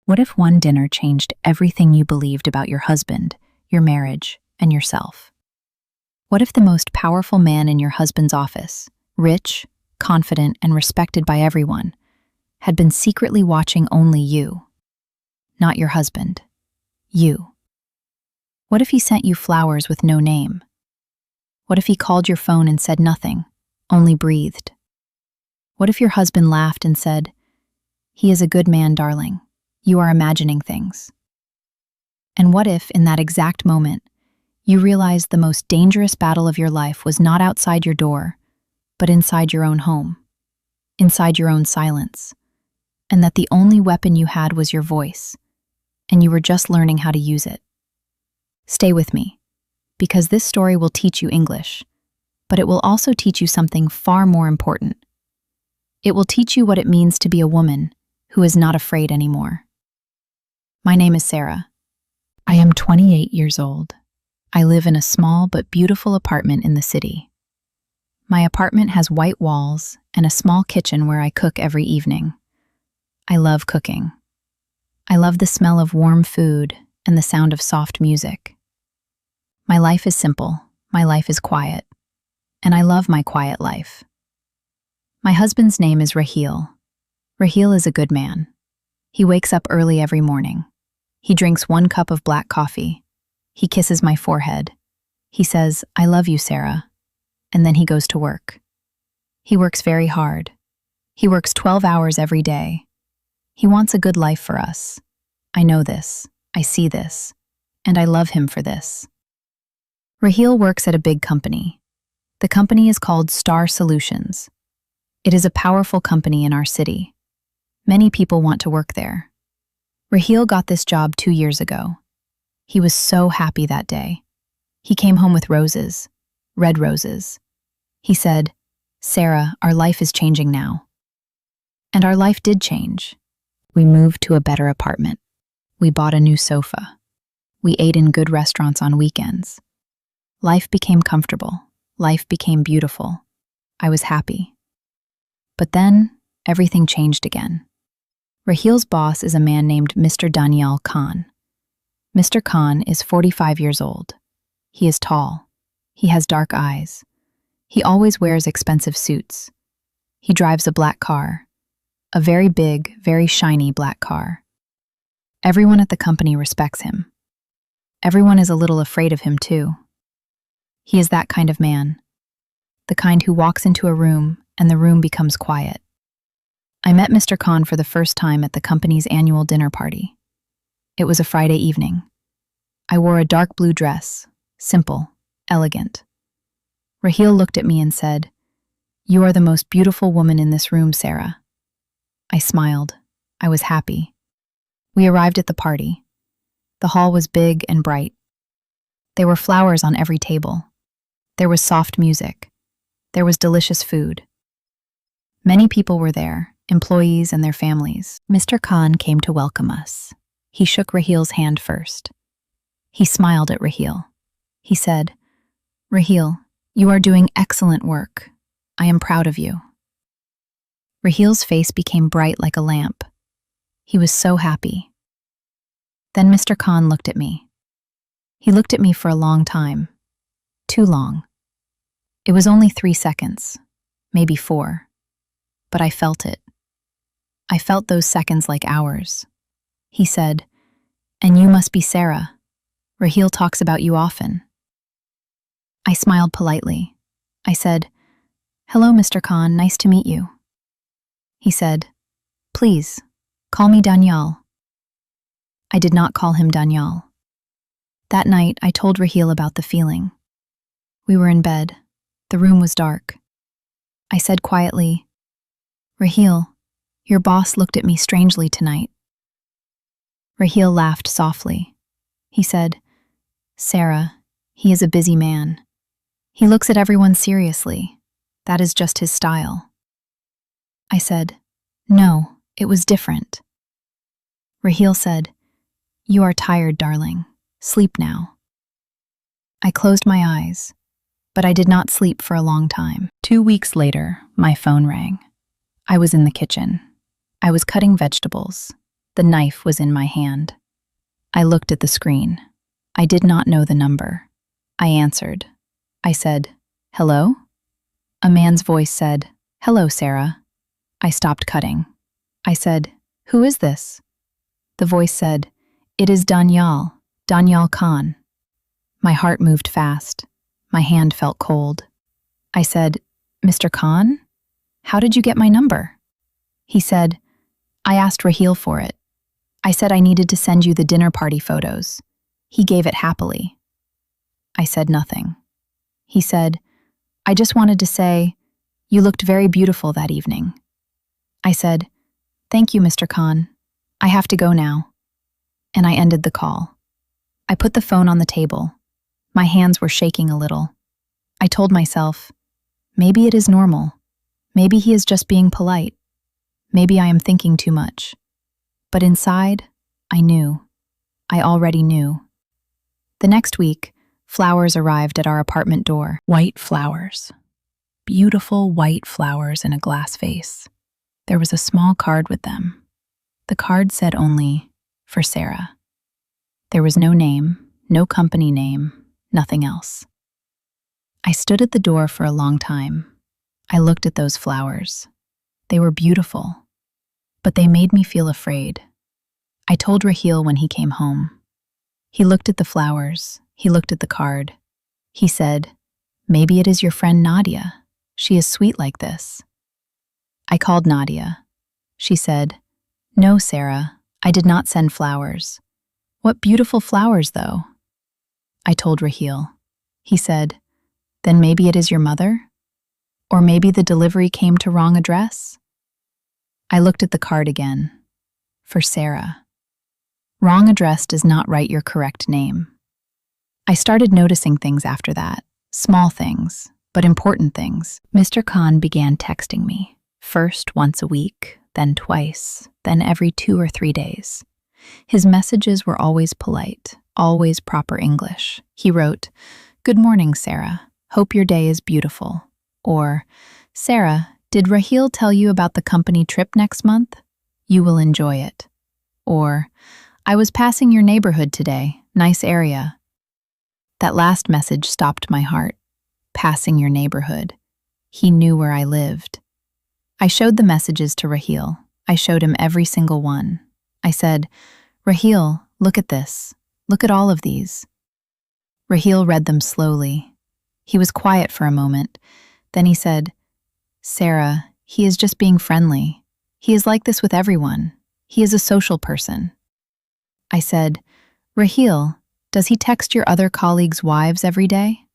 What if one dinner changed everything you believed about your husband, your marriage, and yourself? What if the most powerful man in your husband's office, rich, confident, and respected by everyone, had been secretly watching only you? Not your husband. You. What if he sent you flowers with no name? What if he called your phone and said nothing, only breathed? What if your husband laughed and said, "He is a good man, darling. You are imagining things"? And what if, in that exact moment, you realized the most dangerous battle of your life was not outside your door, but inside your own home, inside your own silence, and that the only weapon you had was your voice, and you were just learning how to use it? Stay with me, because this story will teach you English, but it will also teach you something far more important. It will teach you what it means to be a woman who is not afraid anymore. My name is Sarah. I am 28 years old. I live in a small but beautiful apartment in the city. My apartment has white walls and a small kitchen where I cook every evening. I love cooking. I love the smell of warm food and the sound of soft music. My life is simple, my life is quiet, and I love my quiet life. My husband's name is Raheel. Raheel is a good man. He wakes up early every morning. He drinks 1 cup of black coffee. He kisses my forehead. He says, "I love you, Sarah," and then he goes to work. He works very hard. He works 12 hours every day. He wants a good life for us. I know this, I see this, and I love him for this. Raheel works at a big company. The company is called Star Solutions. It is a powerful company in our city. Many people want to work there. Raheel got this job 2 years ago. He was so happy that day. He came home with roses, red roses. He said, "Sarah, our life is changing now." And our life did change. We moved to a better apartment. We bought a new sofa. We ate in good restaurants on weekends. Life became comfortable. Life became beautiful. I was happy. But then, everything changed again. Raheel's boss is a man named Mr. Daniel Khan. Mr. Khan is 45 years old. He is tall. He has dark eyes. He always wears expensive suits. He drives a black car. A very big, very shiny black car. Everyone at the company respects him. Everyone is a little afraid of him too. He is that kind of man. The kind who walks into a room and the room becomes quiet. I met Mr. Khan for the first time at the company's annual dinner party. It was a Friday evening. I wore a dark blue dress, simple, elegant. Raheel looked at me and said, "You are the most beautiful woman in this room, Sarah." I smiled. I was happy. We arrived at the party. The hall was big and bright. There were flowers on every table. There was soft music. There was delicious food. Many people were there, employees and their families. Mr. Khan came to welcome us. He shook Raheel's hand first. He smiled at Raheel. He said, "Raheel, you are doing excellent work. I am proud of you." Raheel's face became bright like a lamp. He was so happy. Then Mr. Khan looked at me. He looked at me for a long time. Too long. It was only 3 seconds, maybe 4. But I felt it. I felt those seconds like hours. He said, "And you must be Sarah. Raheel talks about you often." I smiled politely. I said, "Hello, Mr. Khan, nice to meet you." He said, "Please, call me Daniel." I did not call him Daniel. That night, I told Raheel about the feeling. We were in bed. The room was dark. I said quietly, "Raheel, your boss looked at me strangely tonight." Raheel laughed softly. He said, "Sarah, he is a busy man. He looks at everyone seriously. That is just his style." I said, "No, it was different." Raheel said, "You are tired, darling. Sleep now." I closed my eyes, but I did not sleep for a long time. 2 weeks later, my phone rang. I was in the kitchen. I was cutting vegetables. The knife was in my hand. I looked at the screen. I did not know the number. I answered. I said, "Hello?" A man's voice said, "Hello, Sarah." I stopped cutting. I said, "Who is this?" The voice said, "It is Danielle Khan." My heart moved fast. My hand felt cold. I said, "Mr. Khan? How did you get my number?" He said, "I asked Raheel for it. I said I needed to send you the dinner party photos. He gave it happily." I said nothing. He said, "I just wanted to say, you looked very beautiful that evening." I said, "Thank you, Mr. Khan. I have to go now." And I ended the call. I put the phone on the table. My hands were shaking a little. I told myself, maybe it is normal. Maybe he is just being polite. Maybe I am thinking too much. But inside, I knew. I already knew. The next week, flowers arrived at our apartment door. White flowers. Beautiful white flowers in a glass vase. There was a small card with them. The card said only, "For Sarah." There was no name, no company name, nothing else. I stood at the door for a long time. I looked at those flowers. They were beautiful, but they made me feel afraid. I told Raheel when he came home. He looked at the flowers. He looked at the card. He said, "Maybe it is your friend Nadia. She is sweet like this." I called Nadia. She said, "No, Sarah, I did not send flowers." "What beautiful flowers, though." I told Raheel. He said, "Then maybe it is your mother? Or maybe the delivery came to wrong address?" I looked at the card again. For Sarah. Wrong address does not write your correct name. I started noticing things after that. Small things, but important things. Mr. Khan began texting me. First once a week, then twice, then every 2 or 3 days. His messages were always polite, always proper English. He wrote, "Good morning, Sarah. Hope your day is beautiful." Or, "Sarah, did Raheel tell you about the company trip next month? You will enjoy it." Or, "I was passing your neighborhood today. Nice area." That last message stopped my heart. Passing your neighborhood. He knew where I lived. I showed the messages to Raheel. I showed him every single one. I said, "Raheel, look at this. Look at all of these." Raheel read them slowly. He was quiet for a moment. Then he said, "Sarah, he is just being friendly. He is like this with everyone. He is a social person." I said, "Raheel, does he text your other colleagues' wives every day?"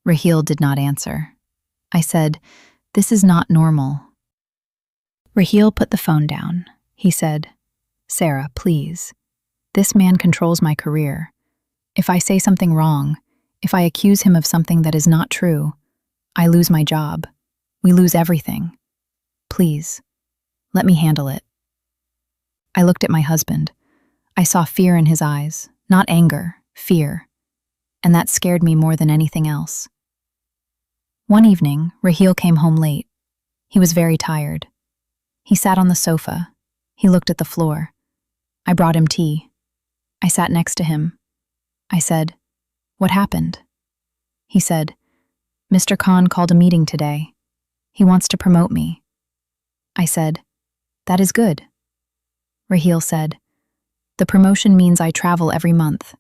Raheel did not answer. I said, "This is not normal." Raheel put the phone down. He said, "Sarah, please. This man controls my career. If I say something wrong, if I accuse him of something that is not true, I lose my job. We lose everything. Please, let me handle it." I looked at my husband. I saw fear in his eyes, not anger, fear. And that scared me more than anything else. One evening, Raheel came home late. He was very tired. He sat on the sofa. He looked at the floor. I brought him tea. I sat next to him. I said, "What happened?" He said, "Mr. Khan called a meeting today. He wants to promote me." I said, "That is good." Raheel said, "The promotion means I travel every month.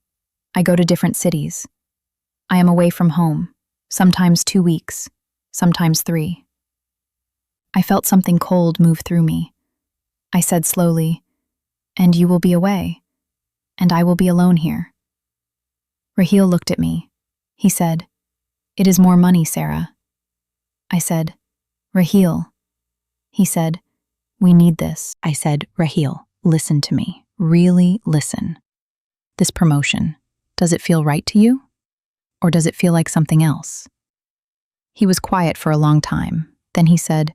I go to different cities. I am away from home, sometimes 2 weeks, sometimes 3. I felt something cold move through me. I said slowly, "And you will be away, and I will be alone here." Raheel looked at me. He said, "It is more money, Sarah." I said, "Raheel." He said, "We need this." I said, "Raheel, listen to me. Really listen. This promotion, does it feel right to you? Or does it feel like something else?" He was quiet for a long time. Then he said,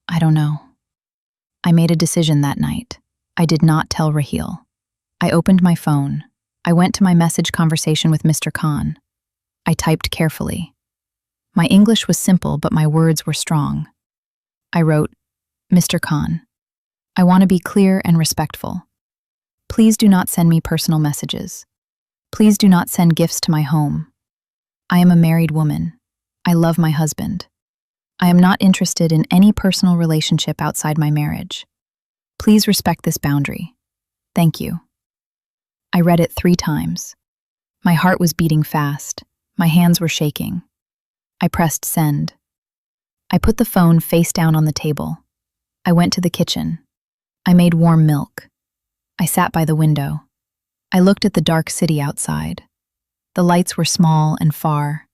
"I don't know." I made a decision that night. I did not tell Raheel. I opened my phone. I went to my message conversation with Mr. Khan. I typed carefully. My English was simple, but my words were strong. I wrote, "Mr. Khan, I want to be clear and respectful. Please do not send me personal messages. Please do not send gifts to my home. I am a married woman. I love my husband. I am not interested in any personal relationship outside my marriage. Please respect this boundary. Thank you. I read it 3 times. My heart was beating fast. My hands were shaking. I pressed send. I put the phone face down on the table. I went to the kitchen. I made warm milk. I sat by the window. I looked at the dark city outside. The lights were small and far,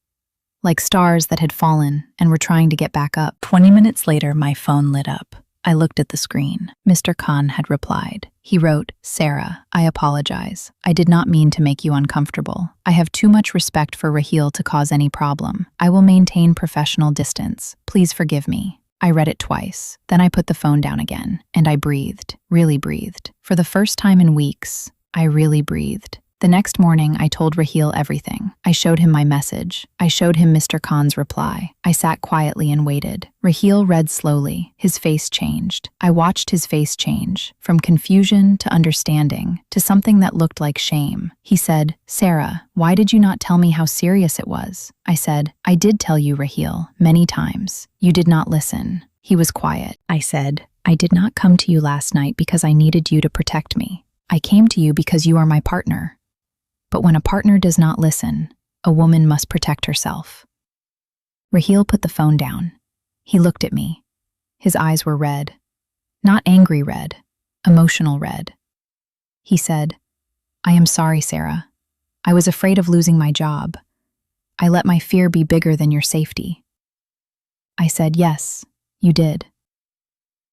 like stars that had fallen and were trying to get back up. 20 minutes later, my phone lit up. I looked at the screen. Mr. Khan had replied. He wrote, "Sarah, I apologize. I did not mean to make you uncomfortable. I have too much respect for Raheel to cause any problem. I will maintain professional distance. Please forgive me." I read it twice. Then I put the phone down again, and I breathed, really breathed. For the first time in weeks, I really breathed. The next morning, I told Raheel everything. I showed him my message. I showed him Mr. Khan's reply. I sat quietly and waited. Raheel read slowly. His face changed. I watched his face change, from confusion to understanding, to something that looked like shame. He said, "Sarah, why did you not tell me how serious it was?" I said, "I did tell you, Raheel, many times. You did not listen." He was quiet. I said, "I did not come to you last night because I needed you to protect me. I came to you because you are my partner. But when a partner does not listen, a woman must protect herself." Raheel put the phone down. He looked at me. His eyes were red. Not angry red, emotional red. He said, "I am sorry, Sarah. I was afraid of losing my job. I let my fear be bigger than your safety." I said, "Yes, you did."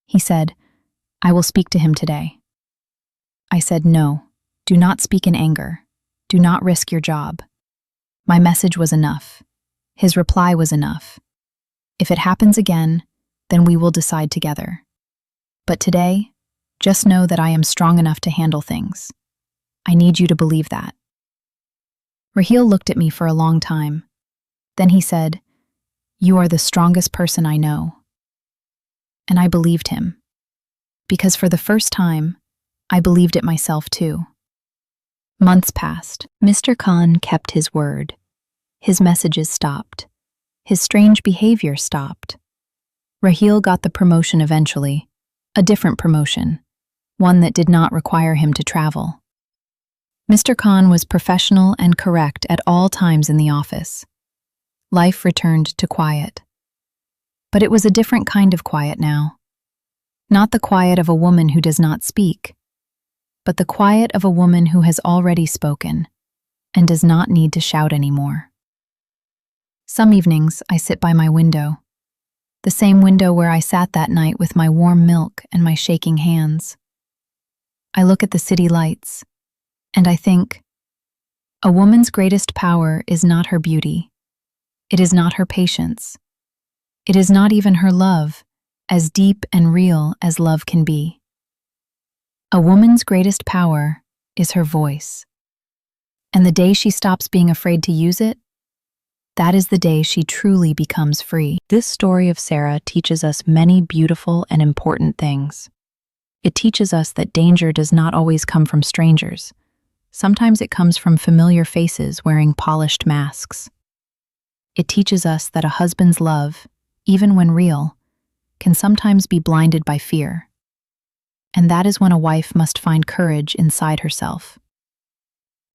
He said, "I will speak to him today." I said, "No, do not speak in anger. Do not risk your job." My message was enough. His reply was enough. If it happens again, then we will decide together. But today, just know that I am strong enough to handle things. I need you to believe that. Raheel looked at me for a long time. Then he said, "You are the strongest person I know." And I believed him. Because for the first time, I believed it myself too. Months passed. Mr. Khan kept his word. His messages stopped. His strange behavior stopped. Raheel got the promotion eventually, a different promotion, one that did not require him to travel. Mr. Khan was professional and correct at all times in the office. Life returned to quiet. But it was a different kind of quiet now. Not the quiet of a woman who does not speak, but the quiet of a woman who has already spoken and does not need to shout anymore. Some evenings, I sit by my window, the same window where I sat that night with my warm milk and my shaking hands. I look at the city lights, and I think, a woman's greatest power is not her beauty. It is not her patience. It is not even her love, as deep and real as love can be. A woman's greatest power is her voice. And the day she stops being afraid to use it, that is the day she truly becomes free. This story of Sarah teaches us many beautiful and important things. It teaches us that danger does not always come from strangers. Sometimes it comes from familiar faces wearing polished masks. It teaches us that a husband's love, even when real, can sometimes be blinded by fear. And that is when a wife must find courage inside herself.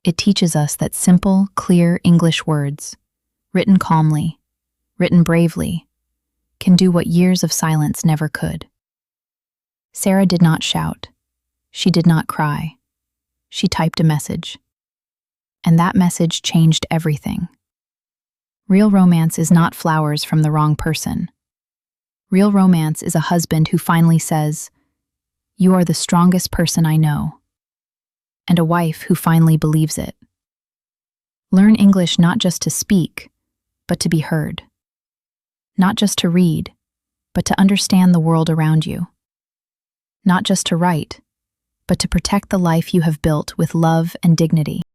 It teaches us that simple, clear English words, written calmly, written bravely, can do what years of silence never could. Sarah did not shout. She did not cry. She typed a message. And that message changed everything. Real romance is not flowers from the wrong person. Real romance is a husband who finally says, "You are the strongest person I know," and a wife who finally believes it. Learn English not just to speak, but to be heard. Not just to read, but to understand the world around you. Not just to write, but to protect the life you have built with love and dignity.